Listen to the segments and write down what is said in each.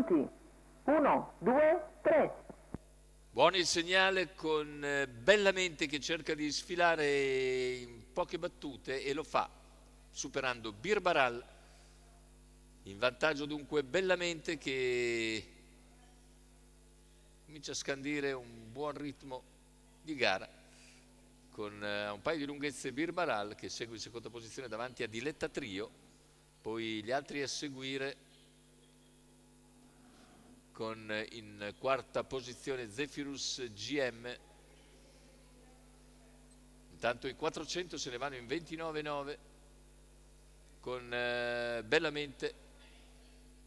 Pronti? 1, 2, 3. Buono il segnale con Bellamente che cerca di sfilare in poche battute e lo fa superando Birbaral. In vantaggio dunque Bellamente che comincia a scandire un buon ritmo di gara con un paio di lunghezze Birbaral che segue in seconda posizione davanti a Diletta Trio, poi gli altri a seguire con in quarta posizione Zephyrus GM. Intanto i 400 se ne vanno in 29,9 con Bellamente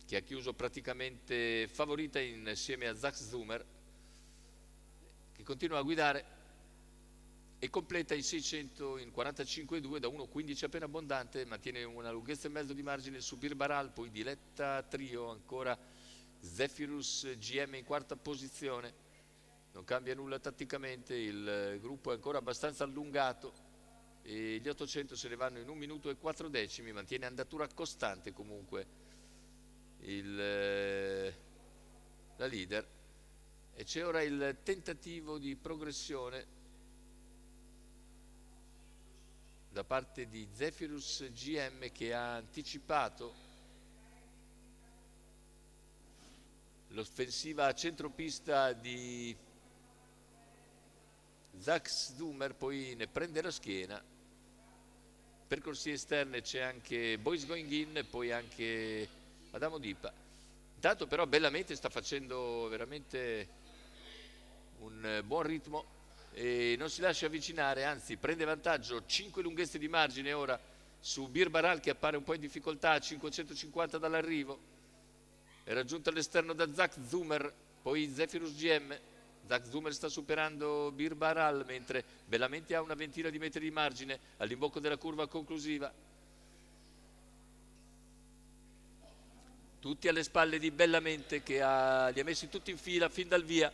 che ha chiuso praticamente favorita insieme a Zax Zumer, che continua a guidare e completa i 600 in 45,2 da 1,15 appena abbondante, mantiene una lunghezza e mezzo di margine su Birbaral, poi Diletta Trio, ancora Zephyrus GM in quarta posizione. Non cambia nulla tatticamente, il gruppo è ancora abbastanza allungato e gli 800 se ne vanno in 1 minuto e 4 decimi, mantiene andatura costante comunque la leader, e c'è ora il tentativo di progressione da parte di Zephyrus GM che ha anticipato l'offensiva a centropista di Zax Zumer, poi ne prende la schiena. Per corsie esterne c'è anche Boys Going In e poi anche Adamo Dipa. Intanto però Bellamente sta facendo veramente un buon ritmo e non si lascia avvicinare, anzi prende vantaggio, 5 lunghezze di margine ora su Birbaral che appare un po' in difficoltà a 550 dall'arrivo. È raggiunto all'esterno da Zax Zumer, poi Zephyrus GM. Zax Zumer sta superando Birbaral mentre Bellamente ha una ventina di metri di margine all'imbocco della curva conclusiva. Tutti alle spalle di Bellamente che li ha messi tutti in fila fin dal via.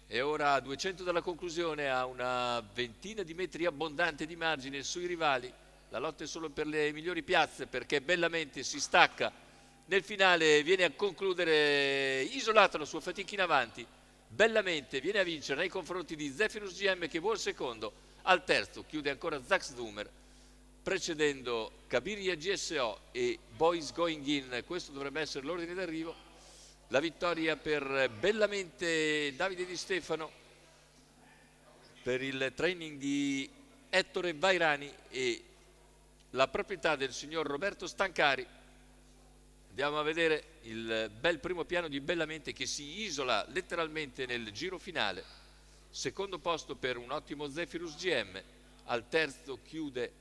E ora a 200 dalla conclusione, a una ventina di metri abbondante di margine sui rivali. La lotta è solo per le migliori piazze perché Bellamente si stacca nel finale, viene a concludere isolato la sua fatica in avanti. Bellamente viene a vincere nei confronti di Zephyrus GM che vuole secondo. Al terzo chiude ancora Zax Zumer, precedendo Cabiria GSO e Boys Going In. Questo dovrebbe essere l'ordine d'arrivo. La vittoria per Bellamente Davide Di Stefano, per il training di Ettore Vairani e la proprietà del signor Roberto Stancari. Andiamo a vedere il bel primo piano di Bellamente che si isola letteralmente nel giro finale. Secondo posto per un ottimo Zephyrus GM, al terzo chiude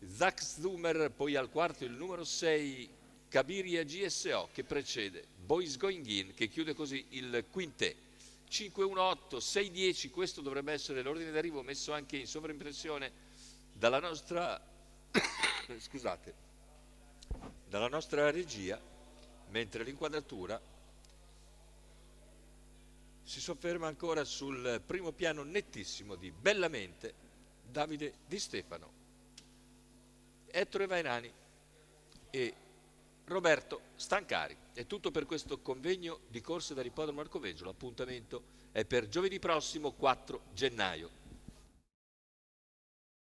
Zax Zumer, poi al quarto il numero 6 Cabiria GSO che precede Boys Going In che chiude così il quintè. 5-1-8-6-10, questo dovrebbe essere l'ordine d'arrivo messo anche in sovraimpressione dalla nostra scusate, dalla nostra regia, mentre l'inquadratura si sofferma ancora sul primo piano nettissimo di Bellamente Davide Di Stefano, Ettore Vairani e Roberto Stancari. È tutto per questo convegno di corse dall'ippodromo Arcoveggio. L'appuntamento è per giovedì prossimo 4 gennaio.